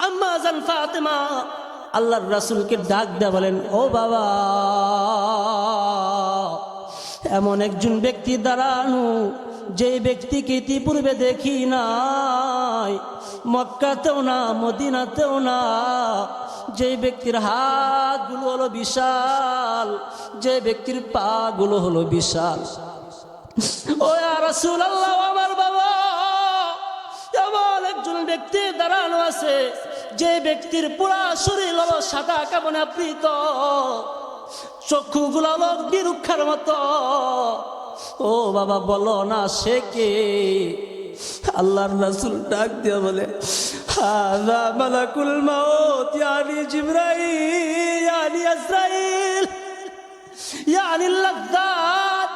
আম্মা জান ফাতেমা আল্লাহর রাসূলকে ডাক দেয়া বলেন, ও বাবা, এমন একজন ব্যক্তি দাঁড়ানো যে ব্যক্তিকে ইতিপূর্বে দেখি নাই, মক্কাতেও না মদিনাতেও না, যে ব্যক্তির হাতগুলো হলো বিশাল, যে ব্যক্তির পা গুলো হলো বিশাল। ও ইয়া রাসূলুল্লাহ, আমার বাবা, এমন একজন ব্যক্তি দাঁড়ানো আছে যে ব্যক্তির পুরা শরীর হলো সাদা কাপড়ে আবৃত, চক্ষুগুলো হলো অগ্নিরুক্ষার মতো। ও বাবা, বলো না সে কে? আল্লাহর রাসূল ডাক দিয়ে বলে, হাযা মালাকুল মাউত, ইয়ানি জিবরাইল, ইয়ানি আজরাইল, ইয়ানি লাযযাত।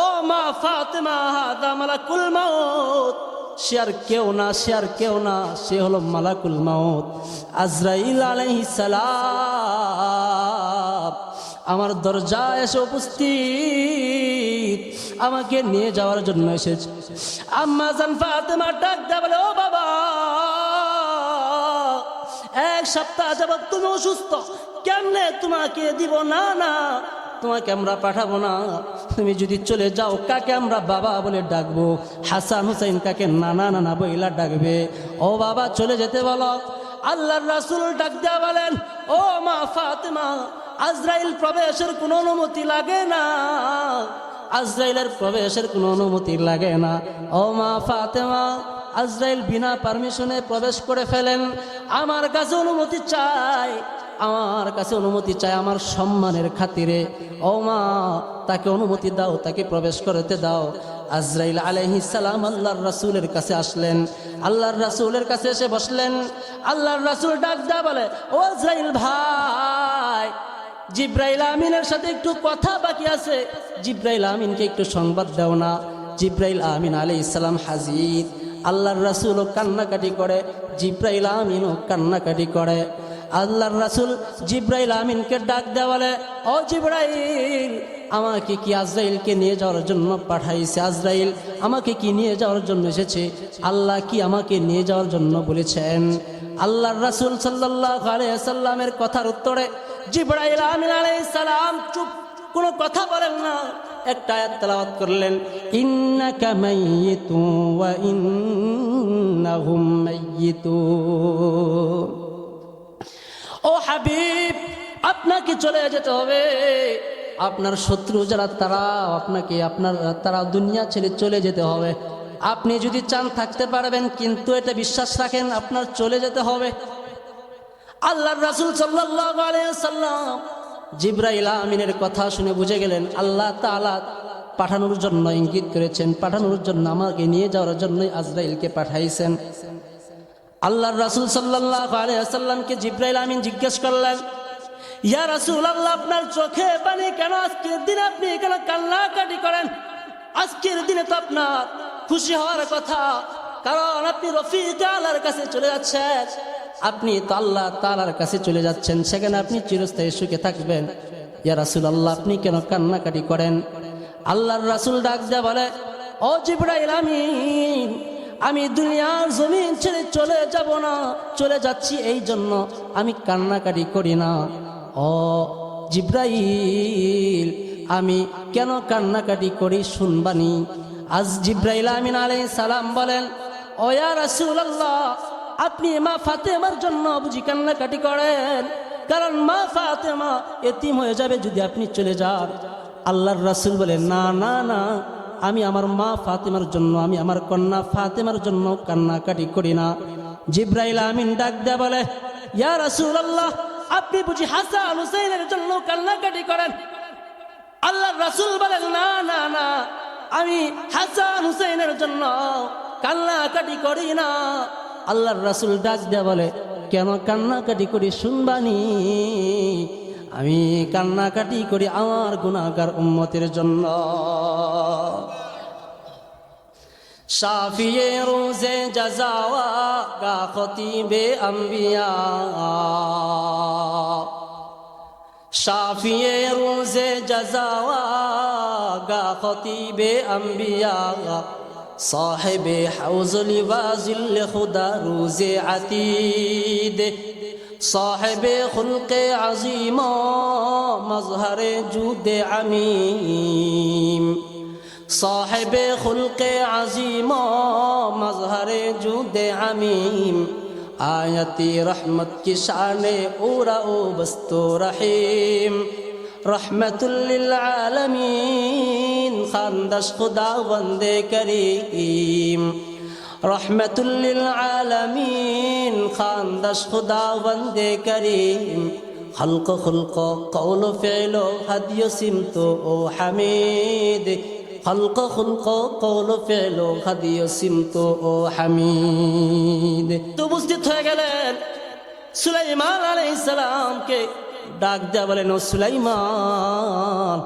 ও মা ফাতেমা, হাযা মালাকুল মাউত। সে আর কেউ না, সে আর কেউ না, সে হলো মালাকুল মাউত, আজরাইল আলাইহিস সালাম। আমার দরজায় এসে উপস্থিত, আমাকে নিয়ে যাওয়ার জন্য এসেছে। আম্মা জান ফাতেমা ডাক দেয়া বলে, ও বাবা, এক সপ্তাহ যাবত তুমি অসুস্থ, কেমনে তোমাকে দিব? না না, তোমাকে আমরা পাঠাবো না। তুমি যদি চলে যাও, কাকে আমরা বাবা বলে ডাকবো? হাসান হুসাইন কাকে নানা নানা বইলা ডাকবে? ও বাবা, চলে যেতে বলো। আল্লাহর রাসূল ডাক দেয়া বলেন, ও মা ফাতেমা, আজরাইল প্রবেশের কোনো অনুমতি লাগে না, আজরাইলের প্রবেশের কোনো অনুমতি লাগে না। ও মা ফাতেমা, আজরাইল বিনা পারমিশনে প্রবেশ করে ফেলেন। আমার কাছে অনুমতি চাই, আমার কাছে অনুমতি চাই, আমার সম্মানের খাতিরে। ও মা, তাকে অনুমতি দাও, তাকে প্রবেশ করতে দাও। আজরাইল আলাইহিস সালাম আল্লাহর রাসূলের কাছে আসলেন, আল্লাহর রাসূলের কাছে এসে বসলেন। আল্লাহর রাসূল ডাক দেয়া বলে, ও আজরাইল ভাই, জিব্রাইল আমিনের সাথে একটু কথা বাকি আছে, জিব্রাইল আমিনকে একটু সংবাদ দাও না। জিব্রাইল আমিন আলাইহিস সালাম হাজির। আল্লাহর রাসূলও কান্নাকাটি করে, জিব্রাইল আমিনও কান্নাকাটি করে। আল্লাহর রাসূল জিব্রাইল আমিনকে ডাক দেয়া বলে, ও জিব্রাইল, আমাকে কি আজরাইলকে নিয়ে যাওয়ার জন্য পাঠাইছে? আজরাইল আমাকে কি নিয়ে যাওয়ার জন্য এসেছে? আল্লাহ কি আমাকে নিয়ে যাওয়ার জন্য বলেছেন? আল্লাহর রাসূল সাল্লাল্লাহু আলাইহি ওয়াসাল্লামের কথার উত্তরে জিব্রাইল আমিন আলাইহিস সালাম চুপ, কোনো কথা বলেন না। একটা আয়াত তেলাওয়াত করলেন, ইন্নাকা মাইয়িতুন ওয়া ইন্নাহুম মাইয়িতুন। ও হাবিব, আপনাকে চলে যেতে হবে। আপনার শত্রু যারা, তারা আপনাকে, তারা দুনিয়া ছেড়ে চলে যেতে হবে। আপনি যদি চান থাকতে পারবেন, কিন্তু এটা বিশ্বাস রাখেন আপনার চলে যেতে হবে। আল্লাহর রাসূল সাল্লাল্লাহু আলাইহি ওয়াসাল্লাম জিব্রাইল আমিনের কথা শুনে বুঝে গেলেন আল্লাহ তাআলা পাঠানোর জন্য ইঙ্গিত করেছেন, পাঠানোর জন্য, আমাকে নিয়ে যাওয়ার জন্য আজরাইলকে পাঠাইছেন। আল্লাহর রাসূল সাল্লাল্লাহু আলাইহি ওয়াসাল্লামকে জিব্রাইল আমিন জিজ্ঞেস করলেন, ইয়া রাসূলুল্লাহ, আপনার চোখে পানি কেন? আজকের দিনে আপনি কেন কান্নাকাটি করেন? আজকের দিনে তো আপনার খুশি হওয়ার কথা, কারণ আপনি রফিক আলার কাছে চলে যাচ্ছেন, আপনি তো আল্লাহ তাআলার কাছে চলে যাচ্ছেন, সেখানে আপনি চিরস্থায়ী সুখে থাকবেন। ইয়া রাসূলুল্লাহ, আপনি কেন কান্নাকাটি করেন? আল্লাহর রাসূল ডাক দেয়া বলে, ও জিব্রাইল আমিন, আমি দুনিয়ার জমিন ছেড়ে চলে যাব না, চলে যাচ্ছি এই জন্য আমি কান্নাকাটি করি না। ও জিব্রাইল, আমি কেন কান্নাকাটি করি শুনবানি। আজ জিব্রাইল আমিন আলাইহিস সালাম বলেন, ও ইয়া রাসূলুল্লাহ, আপনি মা ফাতেমার জন্য বুঝি কান্নাকাটি করেন? কারণ মা ফাতেমা এতিম হয়ে যাবে যদি আপনি চলে যান। আল্লাহর রাসূল বলেন, না না না, আমি আমার মা ফাতেমার জন্য, আমি আমার কন্যা ফাতেমার জন্য কান্নাকাটি করি না। জিব্রাইল আমিন ডাক দেয়া বলে, ইয়া রাসূলুল্লাহ, আপনি বুঝি হাসান হুসাইনের জন্য কান্নাকাটি করেন? আল্লাহর রাসূল বলেন, না না না, আমি হাসান হুসাইনের জন্য কান্নাকাটি করি না। আল্লাহর রাসূল ডাক দেয়া বলে, কেন কান্নাকাটি করি শুনবানি? আমি কান্নাকাটি করি আমার গুনাহগার উম্মতের জন্য। শাফিয়ে রোজে জাযাওয়া গা খতিবে আম্বিয়া, শাফিয়ে রোজে জাযাওয়া গা খতিবে আম্বিয়া, صاحب حوض لوازل خدا روز عتید صاحب خلق عظیم مظہر جود عمیم صاحب خلق عظیم مظہر جود عمیم آیتی رحمت کی شان اورا بستو رحیم رحمت للعالمین خاندش خداوند کریم رحمت للعالمین خاندش خداوند کریم خلق قول فعل هدی سمت او حمید خلق قول فعل هدی سمت او حمید تو উপস্থিত হয়ে গেলেন সুলাইমান আলাইহিস সালামকে ডাক দেয়া বলেন, ও সুলাইমান,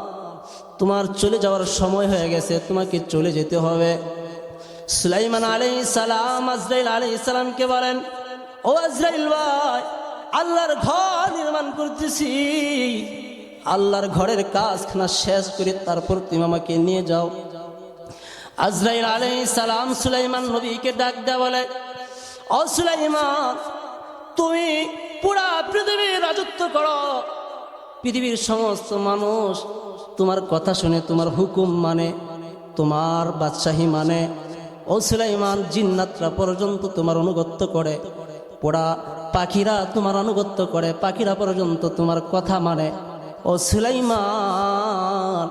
তোমার চলে যাওয়ার সময় হয়ে গেছে, তোমাকে চলে যেতে হবে। সুলাইমান আলাইহিস সালাম আজরাইল আলাইহিস সালামকে বলেন, ও আজরাইল ভাই, আল্লাহর ঘর নির্মাণ করতেছি, আল্লাহর ঘরের কাজখানা শেষ করে তারপর তুমি আমাকে নিয়ে যাও। আজরাইল আলাইহিস সালাম সুলাইমান নবীকে ডাক দেয়া বলে, ও সুলাইমান, তুমি পুরা পৃথিবীর রাজত্ব করো, পৃথিবীর সমস্ত মানুষ তোমার কথা শুনে, তোমার হুকুম মানে, তোমার বাদশাহী মানে। ও সুলাইমান, জিন্নাতরা পর্যন্ত তোমার আনুগত্য করে, পোড়া পাখিরা তোমার আনুগত্য করে, পাখিরা পর্যন্ত তোমার কথা মানে। ও সুলাইমান,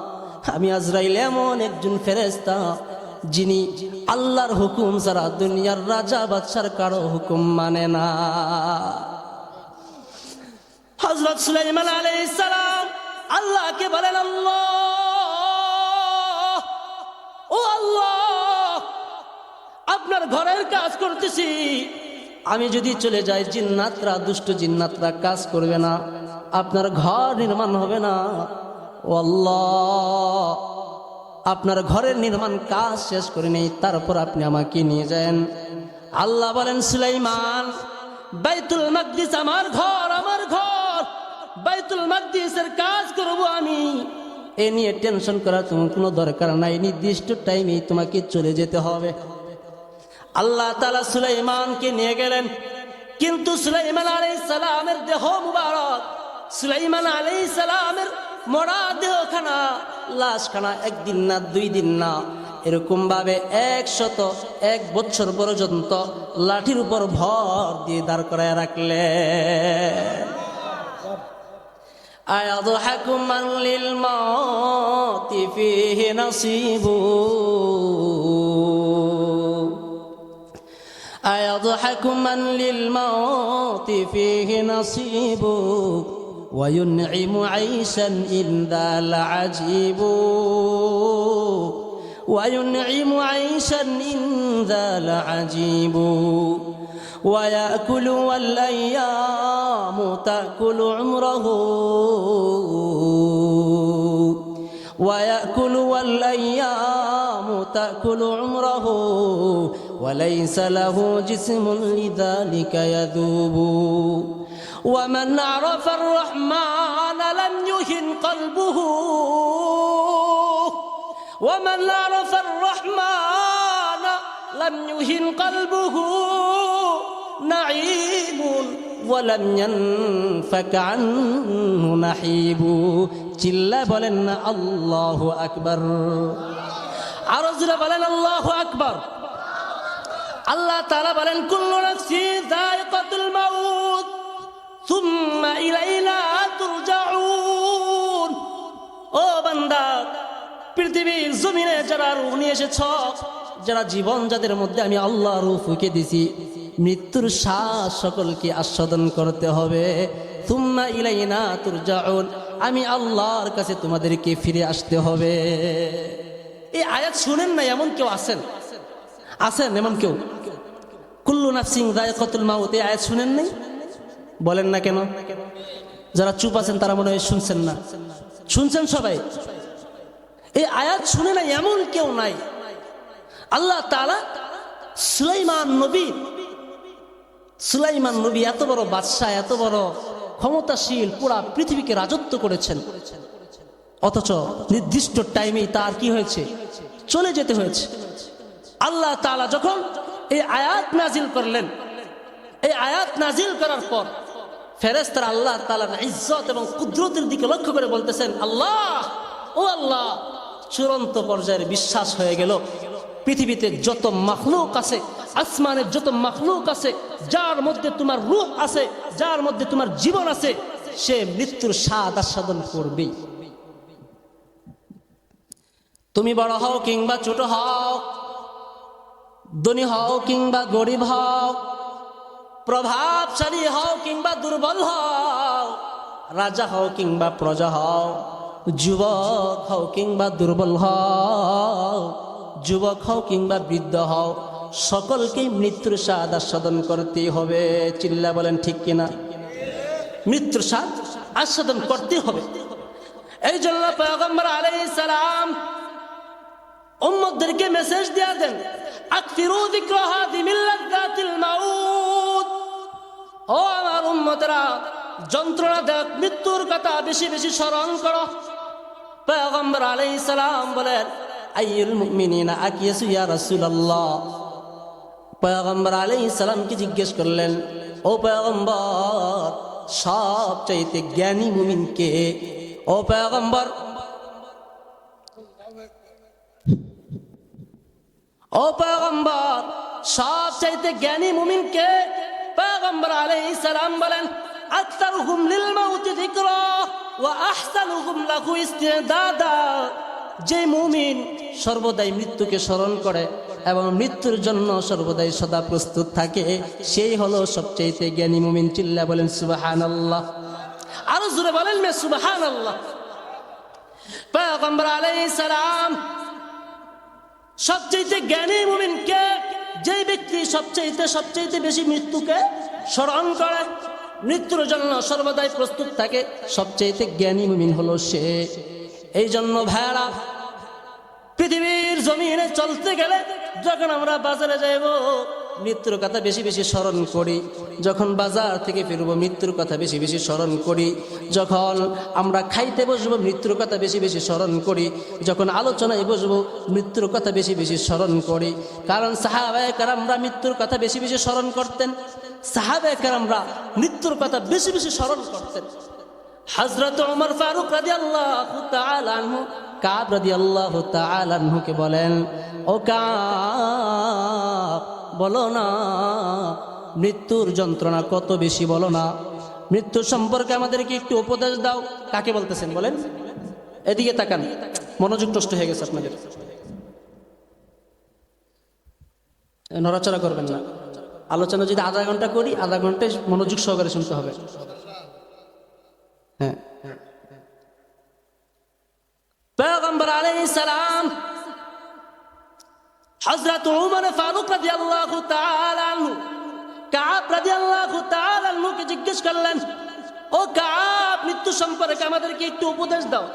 আমি আজরাইল এমন একজন ফেরেশতা যিনি আল্লাহর হুকুম ছাড়া দুনিয়ার রাজা বাদশার কারো হুকুম মানে না। হযরত সুলাইমান আলাইহিস সালাম আল্লাহকে বলেন, আল্লাহ, ও আল্লাহ, আপনার ঘরের কাজ করতেছি, আমি যদি চলে যাই জিন্নাতরা, দুষ্ট জিন্নাতরা কাজ করবে না, আপনার ঘর নির্মাণ হবে না। ও আল্লাহ, আপনার ঘরের নির্মাণ কাজ শেষ করে নেই, তারপর আপনি আমাকে নিয়ে যান। আল্লাহ বলেন, সুলাইমান, বাইতুল মাকদিস আমার ঘর, আমার ঘর, বাইতুল মাকদিসের কাজ করব আমি, এ নিয়ে টেনশন করার তোমার কোনো দরকার নাই, নির্দিষ্ট টাইমেই তোমাকে চলে যেতে হবে। আল্লাহ তাআলা সুলাইমানকে নিয়ে গেলেন, কিন্তু সুলাইমান আলাইহিস সালামের দেহ মুবারক, সুলাইমান আলাইহিস সালামের মরা দেহখানা, লাশখানা একদিন না, 2 দিন না, এরকম ভাবে 101 বছর পর্যন্ত লাঠির উপর ভর দিয়ে দাঁড় করায় রাখলেন। আয়াদহাকু মান লিল মাউতি ফীহি নাসীবু আয়াদহাকু মান লিল মাউতি ফীহি নাসীবু وينعم عيشا إن ذا لعجيب وينعم عيشا إن ذا لعجيب ويأكل والأيام تأكل عمره ويأكل والأيام تأكل عمره وليس له جسم لذلك يذوب ومن عرف الرحمن لم يهن قلبه ومن عرف الرحمن لم يهن قلبه نعيم ولم ينفك عنه نحيب চিল্লা বলেন না আল্লাহু আকবার, আরো জোরে বলেন আল্লাহু আকবার। আল্লাহ তাআলা বলেন, কুল্লু নাফসিন যায়িকাতুল মাউত সুম্মা ইলাইনা তুরজাউন। ও বান্দা, পৃথিবীর জমিনে যারা রূহ নিয়ে এসেছ, যারা জীবন যাদের মধ্যে আমি আল্লাহ রূহ ফুঁকে দিছি, মৃত্যুর শ্বাস সকলকে আস্বাদন করতে হবে। সুম্মা ইলাইনা তুরজাউন, আমি আল্লাহর কাছে তোমাদেরকে ফিরে আসতে হবে। এই আয়াত শুনেন না এমন কেউ আছেন? আছেন এমন কেউ? কুল্লু নাফসিন যায়িকাতুল মাউত, এই আয়াত শুনেন নাই? বলেন না কেন? যারা চুপ আছেন তারা মনে হয় শুনছেন না। শুনছেন সবাই? এই আয়াত শুনে না এমন কেউ নাই। আল্লাহ তাআলা সুলাইমান নবী এত বড় বাদশাহ, এত বড় ক্ষমতাশীল, পুরা পৃথিবীকে রাজত্ব করেছেন, অথচ নির্দিষ্ট টাইমেই তার কি হয়েছে? চলে যেতে হয়েছে। আল্লাহ তাআলা যখন এই আয়াত নাজিল করলেন, এই আয়াত নাজিল করার পর ফেরেশতারা আল্লাহ তাআলার ইজ্জত এবং কুদরতের দিকে লক্ষ্য করে বলতেছেন, আল্লাহ, ও আল্লাহ, চূড়ান্ত পর্যায়ের বিশ্বাস হয়ে গেল পৃথিবীতে যত মাখলুক আছে, আসমানের যত মাখলুক আছে, যার মধ্যে তোমার রূহ আছে, যার মধ্যে তোমার জীবন আছে, সে মৃত্যুর স্বাদ আস্বাদন করবেই। তুমি বড় হও কিংবা ছোট হও, ধনী হও কিংবা গরিব হও, প্রভাবশালী হও কিংবা দুর্বল হও, রাজা হও কিংবা প্রজা হও, যুবক হও কিংবা দুর্বল হও, যুবক হও কিংবা বৃদ্ধ হও, সকলকেই মৃত্যুর স্বাদ আস্বাদন করতেই হবে। চিল্লা বলেন ঠিক কিনা? মৃত্যুর স্বাদ আস্বাদন করতে হবে। এই জন্য পয়গম্বর আলাইহিস সালাম উম্মতদেরকে মেসেজ দিয়ে দেন, আকফিরু যিকরা হাদি মিন লাযযাতিল মাউত। ও আমার উম্মতেরা, যন্ত্রণাদায়ক মৃত্যুর কথা বেশি বেশি স্মরণ করো। পয়গম্বর আলাইহিস সালাম বলেন, আইয়ুল মুমিনিনা আকিয়াসু ইয়া রাসূলুল্লাহ। পয়গম্বর আলাইহিস সালামকে জিজ্ঞেস করলেন, ও পয়গম্বর, সবচাইতে জ্ঞানী মুমিন কে? ও পয়গম্বর, ও পয়গম্বর, সবচাইতে জ্ঞানী মুমিন কে? পয়গম্বর আলাইহিস সালাম বলেন, আকতারুহুম লিল মাউতি যিকরা ওয়া আহসানুহুম লাহু ইস্তিদাদা। যে মুমিন সর্বদাই মৃত্যুকে স্মরণ করে এবং মৃত্যুর জন্য সর্বদাই সদা প্রস্তুত থাকে, সেই হলো সবচাইতে জ্ঞানী মুমিন। চিল্লা বলেন সুবহানাল্লাহ। আরো জোরে বলেন মে সুবহানাল্লাহ। পয়গম্বর আলাইহিস সালাম সবচাইতে জ্ঞানী মুমিন কে? যে ব্যক্তি সবচাইতে বেশি মৃত্যুকে স্মরণ করে, মৃত্যুর জন্য সর্বদাই প্রস্তুত থাকে, সবচাইতে জ্ঞানী মুমিন হলো সে। এই জন্য ভাইরা, পৃথিবীর জমিনে চলতে গেলে যখন আমরা বাজারে যাইব, মৃত্যুর কথা বেশি বেশি স্মরণ করি। যখন বাজার থেকে ফিরবো, মৃত্যুর কথা বেশি বেশি স্মরণ করি। যখন আমরা খাইতে বসবো, মৃত্যুর কথা বেশি বেশি স্মরণ করি। যখন আলোচনায় বসবো, মৃত্যুর কথা বেশি বেশি স্মরণ করি। কারণ সাহাবায়ে কেরামরা মৃত্যুর কথা বেশি বেশি স্মরণ করতেন। সাহাবায়ে কেরামরা মৃত্যুর কথা বেশি বেশি স্মরণ করতেন। হযরত ওমর ফারুক রাদিয়াল্লাহু তাআলা আনহু, কাব রাদিয়াল্লাহু তাআলা আনহুকে বলেন, ও কাব, বলো না মৃত্যুর যন্ত্রণা কত বেশি, বলো না। মৃত্যু সম্পর্কে আমাদেরকে একটু উপদেশ দাও। কাকে বলতেছেন বলেন? এদিকে তাকান, মনোযোগ নষ্ট হয়ে গেছে আপনাদের, নড়াচড়া করবেন না। আলোচনা যদি আধা ঘন্টা করি, আধা ঘন্টায় মনোযোগ সহকারে শুনতে হবে। হ্যাঁ, পয়গম্বর আলাইহিস সালাম হযরত ওমর ফারুক রাদিয়াল্লাহু তাআলা আনহু, কাব রাদিয়াল্লাহু তাআলা আনহুকে জিজ্ঞেস করলেন, ও কাব, মৃত্যু সম্পর্কে আমাদেরকে একটু উপদেশ দাও।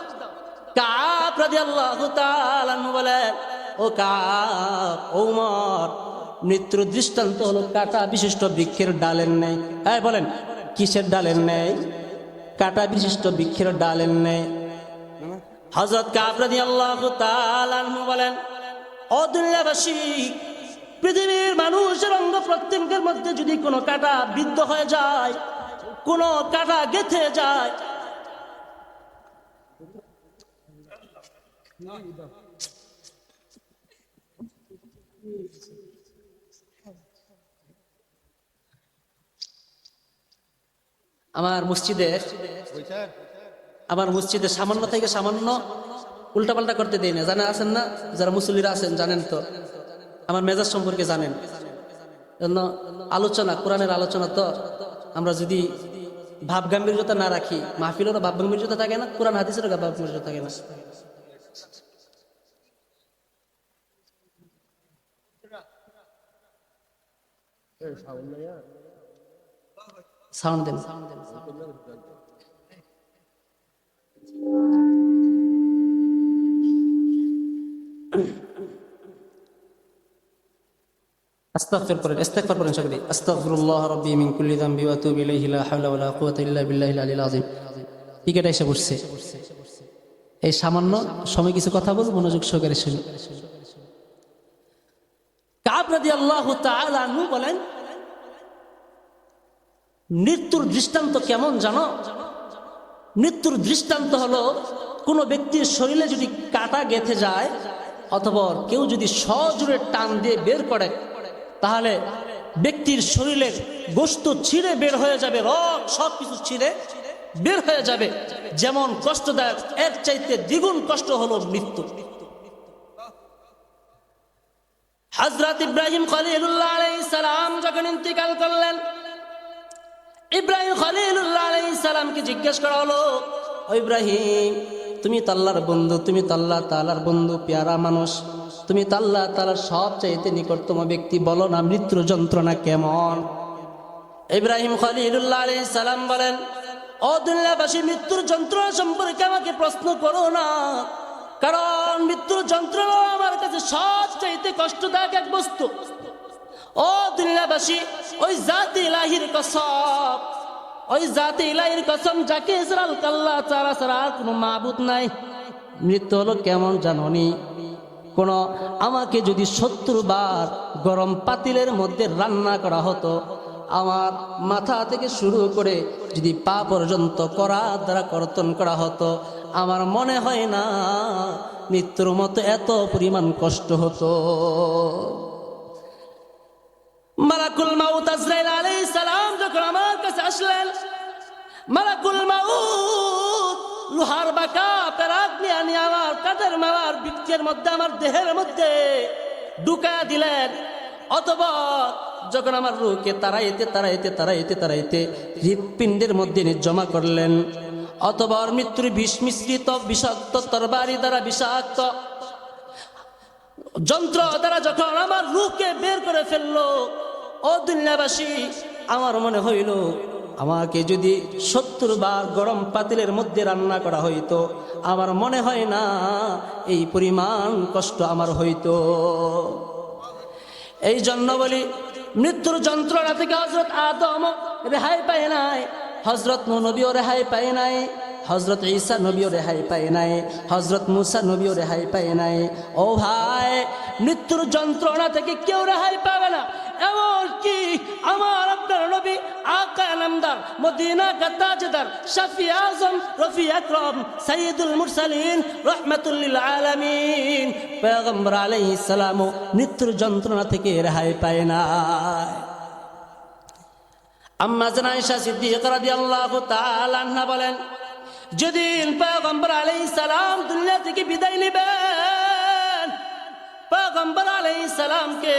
কাব রাদিয়াল্লাহু তাআলা আনহু বলেন, ও কাব, ওমর, মৃত্যুর দৃষ্টান্ত হলো কাঁটা বিশিষ্ট বৃক্ষের ডালের ন্যায়। হ্যাঁ বলেন, কিসের ডালের ন্যায়? কাঁটা বিশিষ্ট বৃক্ষের ডালের ন্যায়। হযরত কাব রাদিয়াল্লাহু তাআলা আনহু বলেন, ও দুনিয়াবাসী, পৃথিবীর মানুষের অঙ্গ প্রত্যঙ্গের মধ্যে যদি কোনো কাঁটা বিদ্ধ হয়ে যায়, কোনো কাঁটা গেঁথে যায়, আমার মসজিদে সামান্য থেকে সামান্য উল্টাপাল্টা করতে দেয় না। জানা আছেন না? যারা মুসল্লিরা আছেন জানেন তো, আমার মেজাজ সম্পর্কে জানেন। জন্য আলোচনা, কোরআনের আলোচনা, তো আমরা যদি ভাব গাম্ভীর্যতা না রাখি, মাহফিলেরও ভাব গাম্ভীর্যতা থাকে না, কোরআন হাদিসেরও ভাব গাম্ভীর্যতা থাকে না। সাউন্ড দেন। আস্তাগফির করেন, ইস্তিগফার করেন সকলে। আস্তাগফিরুল্লাহ রাব্বি মিন কুল্লি যামবি ওয়া আতুবু ইলাইহি, লা হাওলা ওয়া লা কুওয়াতা ইল্লা বিল্লাহিল আলিয়্যিল আযীম। টিকেট এসে পড়ছে। এই সামান্য সময় কিছু কথা বলবো, মনোযোগ সহকারে শুনুন। কাব রাদিয়াল্লাহু তাআলা আনহু বলেন, মৃত্যুর দৃষ্টান্ত কেমন জানো? মৃত্যুর দৃষ্টান্ত হলো কোনো ব্যক্তির শরীরে যদি কাটা গেঁথে যায় অথবা কেউ যদি সজোরে টান দিয়ে বের করে, তাহলে ব্যক্তির শরীরের গোশত ছিঁড়ে বের হয়ে যাবে, রক সবকিছু ছিঁড়ে বের হয়ে যাবে। যেমন কষ্টদায়ক, এর চাইতে দ্বিগুণ কষ্ট হলো মৃত্যু। হযরত ইব্রাহিম খলিলুল্লাহ আলাইহিস সালাম যখন ইন্তিকাল করলেন, ইব্রাহিম খলিলুল্লাহ আলাইহিস সালামকে জিজ্ঞেস করা হলো, ও ইব্রাহিম, তুমি তো আল্লাহর বন্ধু, তুমি তো আল্লাহ তাআলার বন্ধু, পেয়ারা মানুষ, তুমি তো আল্লাহ তাআলার সবচাইতে নিকটতম ব্যক্তি, বলো না মৃত্যুর যন্ত্রণা কেমন? ইব্রাহিম খলিলুল্লাহ আলাইহিস সালাম বলেন, ও দুনিয়াবাসী, মৃত্যুর যন্ত্রণা সম্পর্কে আমাকে প্রশ্ন করো না, কারণ মৃত্যুর যন্ত্রণা আমার কাছে সবচাইতে কষ্টদায়ক এক বস্তু। ও দুনিয়াবাসী, ওই জাতি ইলাহির কসম, ওই জাতি ইলাহির কসম যাকে ইসরাল কাল্লা ছাড়া ছাড়া আর কোনো মাবুদ নাই। মৃত্যু হলো কেমন জাননি? আমাকে যদি 70 বার গরম পাতিলের মধ্যে রান্না করা হতো, আমার মাথা থেকে শুরু করে যদি পা পর্যন্ত করা দ্বারা কর্তন করা হতো, আমার মনে হয় না মৃত্যুর মতো এত পরিমাণ কষ্ট হতো। মালাকুল মাউত আজরাইল আলাইহিস সালাম যখন আমার কাছে আসলেন, মালাকুল মাউত লোহার বাঁকা পেরাক নিয়ে আমার কাঁধের মাওয়ার বৃক্ষের মধ্যে, আমার দেহের মধ্যে ঢুকা দিলেন। অথবা যখন আমার রূহকে তাড়াইতে হৃৎপিণ্ডের মধ্যে জমা করলেন, অথবা মৃত্যুর বিষ মিশ্রিত বিষাক্ত তরবারি দ্বারা, বিষাক্ত যন্ত্র দ্বারা যখন আমার রূহকে বের করে ফেললো, ও দুনিয়াবাসী, আমার মনে হইল আমাকে যদি 70 বার গরম পাতিলের মধ্যে রান্না করা হইতো, আমার মনে হয় না এই পরিমাণ কষ্ট আমার হইতো। এই জন্য বলি, মৃত্যুর যন্ত্রণা থেকে হযরত আদম রেহাই পায় নাই, হযরত নূহ নবীও রেহাই পায় নাই, হযরত ঈসা নবীও রেহাই পায় নাই, হযরত মুসা নবীও রেহাই পায় নাই। ও ভাই, মৃত্যুর যন্ত্রণা থেকে কেউ রেহাই পাবে না। এমনকি আমার আপনার নবী আকা নামদার, মদিনা কা তাজদার, শফি আজম, রফি আকরাম, সাইয়্যিদুল মুরসালিন, রাহমাতুল লিল আলামিন পয়গম্বর আলাইহিস সালাম মৃত্যুর যন্ত্রণা থেকে রেহাই পায় না। আম্মা জান আয়েশা সিদ্দিকা রাদিয়াল্লাহু তাআলা আনহা বলেন, যেদিন পয়গম্বর আলাইহিস সালাম দুনিয়া থেকে বিদায় নেবেন, পয়গম্বর আলাইহিস সালামকে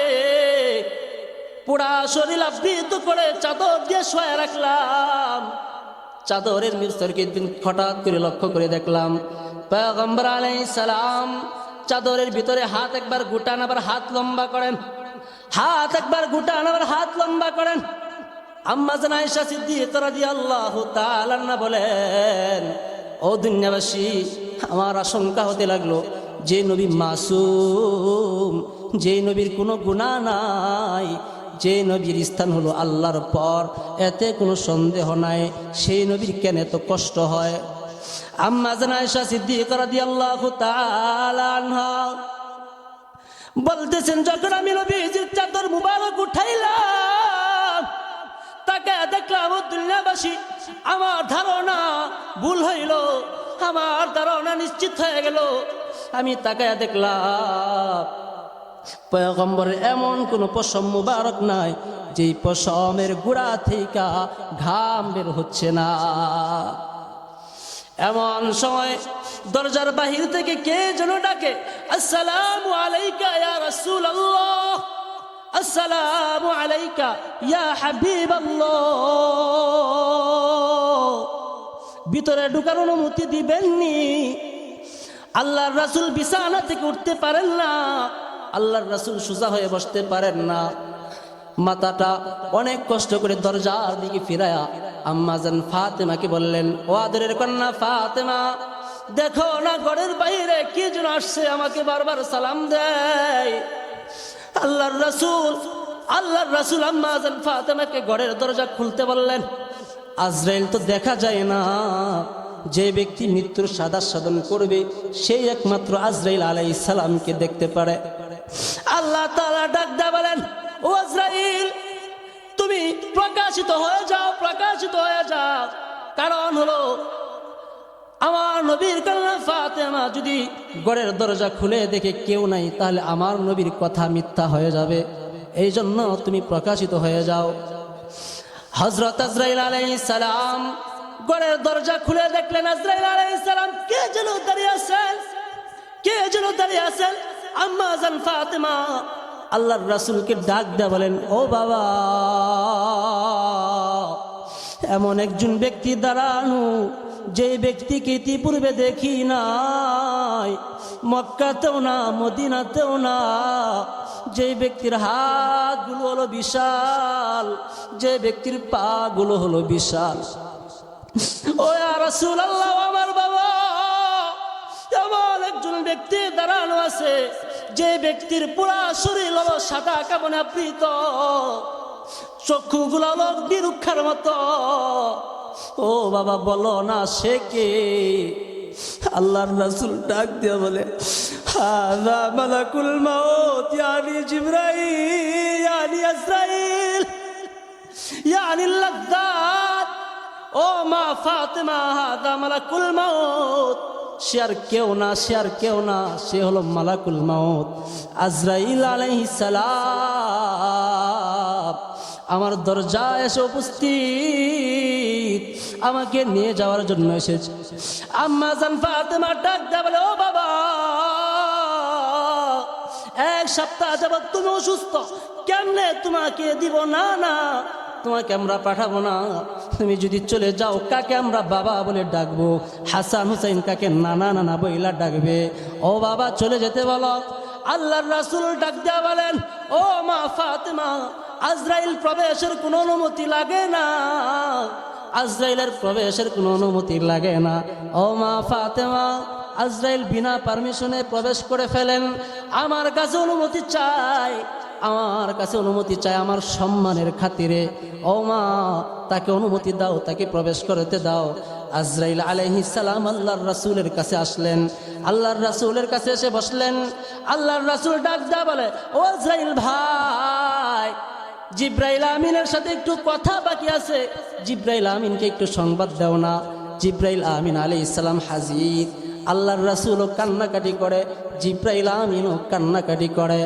পুরা শরীর আবৃত করে চাদর দিয়ে শোয়া রাখলাম। চাদরের মিরসরকে দিন হঠাৎ করে লক্ষ্য করে দেখলাম, পয়গম্বর আলাইহিস সালাম চাদরের ভিতরে হাত একবার গুটান, আবার হাত লম্বা করেন, হাত একবার গুটান, আবার হাত লম্বা করেন। আম্মা জান আয়েশা সিদ্দিকা রাদিয়াল্লাহু তাআলা আনহা বলেন, ও দুনিয়াবাসী, আমার আশঙ্কা হতে লাগলো, যে নবী মাসুম, যে নবীর কোনো গুনাহ নাই, যে নবীর স্থান হলো আল্লাহর পর, এতে কোনো সন্দেহ নাই, সেই নবীর কেন এত কষ্ট হয়? আম্মা জান আয়েশা সিদ্দিকা রাদিয়াল্লাহু তাআলা আনহা বলতেছেন, যখন আমি নবীজির চাদর মুবারক উঠাইলাম, তাকে দেখলাম, ও দুনিয়াবাসী, আমার ধারণা ভুল হইল, আমার ধারণা নিশ্চিত হয়ে গেল। আমি তাকায়া দেখলাম পয়গম্বরের এমন কোন পশম মুবারক নাই যেই পশমের গোড়া থেকে ঘাম বের হচ্ছে না। এমন সময় দরজার বাহির থেকে কে যেন ডাকে, আসসালামু আলাইকা ইয়া রাসূলুল্লাহ, আসসালামু আলাইকা ইয়া হাবিবাল্লাহ। ভিতরে ঢুকার অনুমতি দিবেননি। আল্লাহর রাসূল বিছানা থেকে উঠতে পারেন না, আল্লাহর রাসূল সোজা হয়ে বসতে পারেন না, মাথাটা অনেক কষ্ট করে দরজার দিকে ফিরায়া আম্মা জান ফাতেমাকে বললেন, ও আদরের কন্যা ফাতেমা, দেখো না ঘরের বাইরে কি যেন আসছে, আমাকে বারবার সালাম দেয়। আল্লাহর রাসূল আম্মা জান ফাতেমাকে ঘরের দরজা খুলতে বললেন। আজরাইল তো দেখা যায় না, যে ব্যক্তি মৃত্যুর সাদা সাধন করবে সেই একমাত্র আজরাইল আলাইহিস সালামকে দেখতে পারে। আল্লাহ তাআলা ডাক দিয়ে বলেন, ও আজরাইল, তুমি প্রকাশিত হয়ে যাও, প্রকাশিত হয়ে যাও। কারণ হলো আমার নবীর কন্যা ফাতেমা যদি ঘরের দরজা খুলে দেখে কেউ নাই, তাহলে আমার নবীর কথা মিথ্যা হয়ে যাবে। এই জন্য তুমি প্রকাশিত হয়ে যাও। হযরত আজরাইল আলাইহিস সালাম ঘরের দরজা খুলে দেখলেন আজরাইল আলাইহিস সালাম কে যেন দাঁড়িয়ে আছেন, কে যেন দাঁড়িয়ে আছেন। আম্মা জান ফাতেমা আল্লাহর রাসূলকে ডাক দিয়ে বলেন, ও বাবা, এমন একজন ব্যক্তি দাঁড়ানো, যে ব্যক্তিকে ইতিপূর্বে দেখি নাই, মক্কাতেও না, মদিনাতেও না। যে ব্যক্তির হাতগুলো হলো বিশাল, যে ব্যক্তির পা গুলো হলো বিশাল। ও ইয়া রাসূলুল্লাহ, আমার বাবা, এমন একজন ব্যক্তি দাঁড়ানো আছে, যে ব্যক্তির পুরা শরীর হলো সাদা কাপড়ে আবৃত, চক্ষুগুলো হলো অগ্নিরুক্ষার মতো। ও বাবা, বলো না সে কে? আল্লাহর রাসূল ডাক দিয়ে বলে, হাযা মালাকুল মাউত, ইয়ানি জিবরাইল, ইয়ানি আজরাইল, ইয়ানি লাযযাত। ও মা ফাতেমা, হাযা মালাকুল মাউত। সে আর কেউ না, সে আর কেউ না, সে হলো মালাকুল মাউত আজরাইল আলাইহিস সালাম। আমার দরজায় এসে উপস্থিত, আমাকে নিয়ে যাওয়ার জন্য এসেছে। আম্মা জান ফাতেমা ডাক দিয়ে বলে, ও বাবা, এক সপ্তাহ যাবত তুমি অসুস্থ, কেমনে তোমাকে দিব? না না, তোমাকে আমরা পাঠাবো না। তুমি যদি চলে যাও, কাকে আমরা বাবা বলে ডাকবো? হাসান হুসাইন কাকে নানা নানা বইলা ডাকবে? ও বাবা, চলে যেতে বলো। আল্লাহর রাসূল ডাক দিয়া বলেন, ও মা ফাতেমা, আজরাইল প্রবেশের কোনো অনুমতি লাগে না, আজরাইলের প্রবেশের কোনো অনুমতি লাগে না। ও মা ফাতেমা, আজরাইল বিনা পারমিশনে প্রবেশ করে ফেলেন। আমার কাছে অনুমতি চাই, আমার কাছে অনুমতি চাই, আমার সম্মানের খাতিরে। ও মা, তাকে অনুমতি দাও, তাকে প্রবেশ করতে দাও। আজরাইল আলাইহিস সালাম আল্লাহর রাসূলের কাছে আসলেন। আল্লাহর রাসূলের কাছে এসে বসলেন। আল্লাহর রাসূল ডাক দেয়া বলে, ও আজরাইল ভাই, জিব্রাইল আমিনের সাথে একটু কথা বাকি আছে, জিব্রাইল আমিনকে একটু সংবাদ দাও না। জিব্রাইল আমিন আলাইহিস সালাম হাজির। আল্লাহর রাসূলও কান্নাকাটি করে, জিব্রাইল আমিনও কান্নাকাটি করে।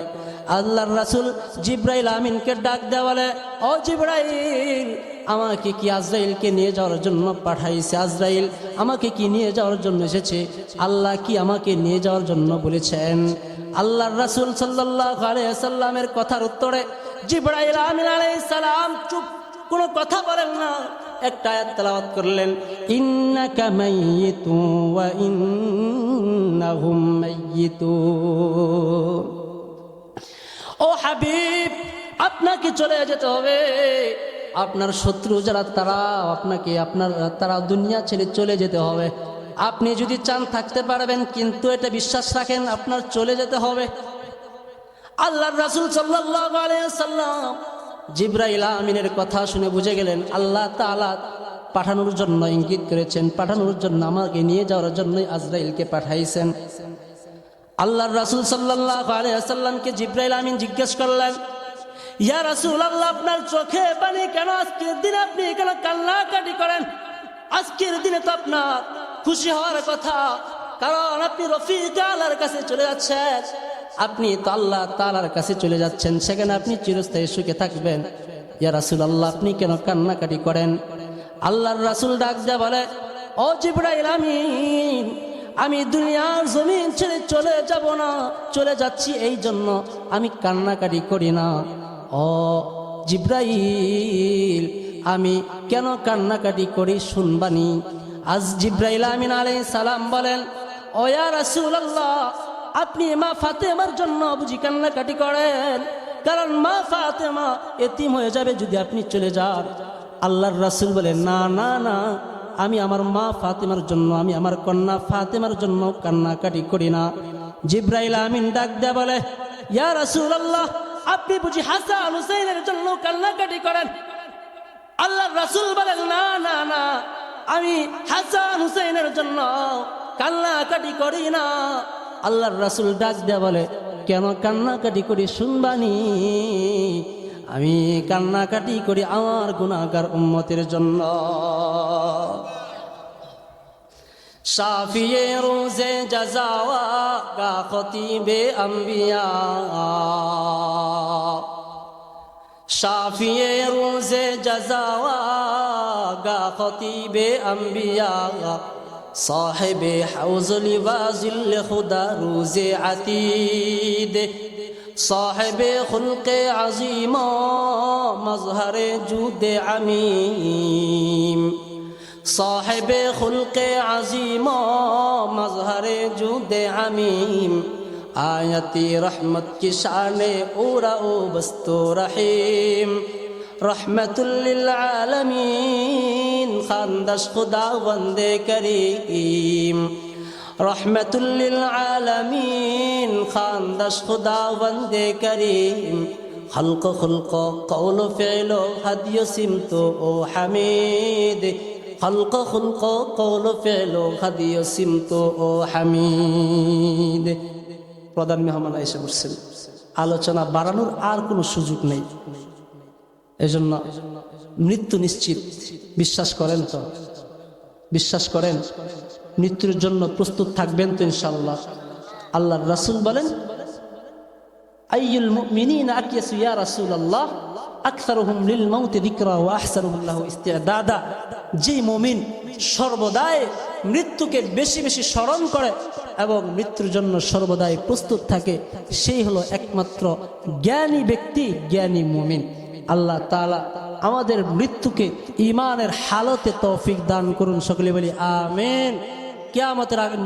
আল্লাহর রাসূল জিব্রাইল আমিনকে ডাক দেয়া বলে, ও জিব্রাইল, আমাকে কি আজরাইলকে নিয়ে যাওয়ার জন্য পাঠাইছে? আজরাইল আমাকে কি নিয়ে যাওয়ার জন্য এসেছে? আল্লাহ কি আমাকে নিয়ে যাওয়ার জন্য বলেছেন? আল্লাহর রাসূল সাল্লাল্লাহু আলাইহি ওয়াসাল্লামের কথার উত্তরে জিব্রাইল আমিন আলাইহিস সালাম চুপ, কোনো কথা বলেন না। একটা আয়াত তেলাওয়াত করলেন, ইন্নাকা মাইয়িতুন ওয়া ইন্নাহুম মাইয়িতুন। ও হাবিব, আপনাকে চলে যেতে হবে। আপনার শত্রু যারা, তারা আপনাকে, তারা দুনিয়া ছেড়ে চলে যেতে হবে। আপনি যদি চান থাকতে পারবেন, কিন্তু এটা বিশ্বাস রাখেন আপনার চলে যেতে হবে। আল্লাহর রাসূল সাল্লাল্লাহু আলাইহি ওয়াসাল্লাম জিব্রাইল আমিনের কথা শুনে বুঝে গেলেন আল্লাহ তাআলা পাঠানোর জন্য ইঙ্গিত করেছেন, পাঠানোর জন্য, আমাকে নিয়ে যাওয়ার জন্যই আজরাইলকে পাঠাইছেন। আল্লাহর রাসূল সাল্লাল্লাহু আলাইহি ওয়াসাল্লামকে জিব্রাইল আমিন জিজ্ঞেস করলেন, ইয়া রাসূলুল্লাহ, আপনার চোখে পানি কেন? আজকের দিনে আপনি কেন কান্নাকাটি করেন? আজকের দিনে তো আপনার খুশি হওয়ার কথা, কারণ আপনি রফিক আলার কাছে চলে যাচ্ছেন। আপনি তো আল্লাহ তাআলার কাছে চলে যাচ্ছেন, সেখানে আপনি চিরস্থায়ী সুখে থাকবেন। ইয়া রাসূলুল্লাহ, আপনি কেন কান্নাকাটি করেন? আল্লাহর রাসূল ডাক দিয়ে বলে, ও জিব্রাইল আমিন, আমি দুনিয়ার জমিন ছেড়ে চলে যাব না, চলে যাচ্ছি এই জন্য আমি কান্নাকাটি করি না। ও জিব্রাইল, আমি কেন কান্নাকাটি করি শুনবানি। আজ জিব্রাইল আমিন আলাইহিস সালাম বলেন, ও ইয়া রাসূলুল্লাহ, আপনি মা ফাতেমার জন্য বুঝি কান্নাকাটি করেন? কারণ মা ফাতেমা এতিম হয়ে যাবে যদি আপনি চলে যান। আল্লাহর রাসূল বলেন, না না না, আমি আমার মা ফাতেমার জন্য, আমি আমার কন্যা ফাতেমার জন্য কান্নাকাটি করি না। জিব্রাইল আমিন ডাক দেয়া বলে, ইয়া রাসূলুল্লাহ, আপনি বুঝি হাসান হুসাইনের জন্য কান্নাকাটি করেন? আল্লাহর রাসূল বলেন, না না না, আমি হাসান হুসাইনের জন্য কান্নাকাটি করি না। আল্লাহর রাসূল ডাক দেয়া বলে, ও কেন কান্নাকাটি করি শুনবানি? আমি কান্নাকাটি করি আমার গুনাহগার উম্মতের জন্য। শাফিয়ে রোজে জাজাওয়া গা খতিবে আম্বিয়া, শাফিয়ে রোজে জাজাওয়া গা খতিবে আম্বিয়া, সাহেবে হাউজুল ওয়াজিল খুদা রোজে আতীদ, সাহেবে খুলকে আজিম মজহরে জুদে আমিম, সাহেবে খুলকে আজিম মজহরে জুদে আমিম, आयती रहमत की शाने उरा ओ बस्तो रहीम, रहमतुल लिल आलमीन खानदश खुदा वंदे करीम, रहमतुल लिल आलमीन खानदश खुदा वंदे करीम, खल्क खुल्क कौल फ़िलो हदिय सिमतो ओ हमीद, खल्क खुल्क कौल फ़िलो हदिय सिमतो ओ हमीद। প্রধান মেহমান এসে বসছেন, আলোচনা বাড়ানোর আর কোনো সুযোগ নেই, এজন্য মৃত্যু নিশ্চিত। বিশ্বাস করেন তো? বিশ্বাস করেন? মৃত্যুর জন্য প্রস্তুত থাকবেন তো ইনশাআল্লাহ? আল্লাহর রাসূল বলেন, আইয়ুল মুমিনিনা আকিয়াসু ইয়া রাসূলুল্লাহ আকসারুহুম লিল মাউতি যিকরা ওয়া আহসানুহুম লাহু ইস্তিদাদা। যে মুমিন সর্বদাই মৃত্যুকে বেশি বেশি স্মরণ করে এবং মৃত্যুর জন্য সর্বদাই প্রস্তুত থাকে, সেই হলো একমাত্র জ্ঞানী ব্যক্তি, জ্ঞানী মুমিন। আল্লাহ তাআলা আমাদের মৃত্যুকে ঈমানের হালতে তৌফিক দান করুন, সকলে বলি আমিন। কিয়ামতের আগে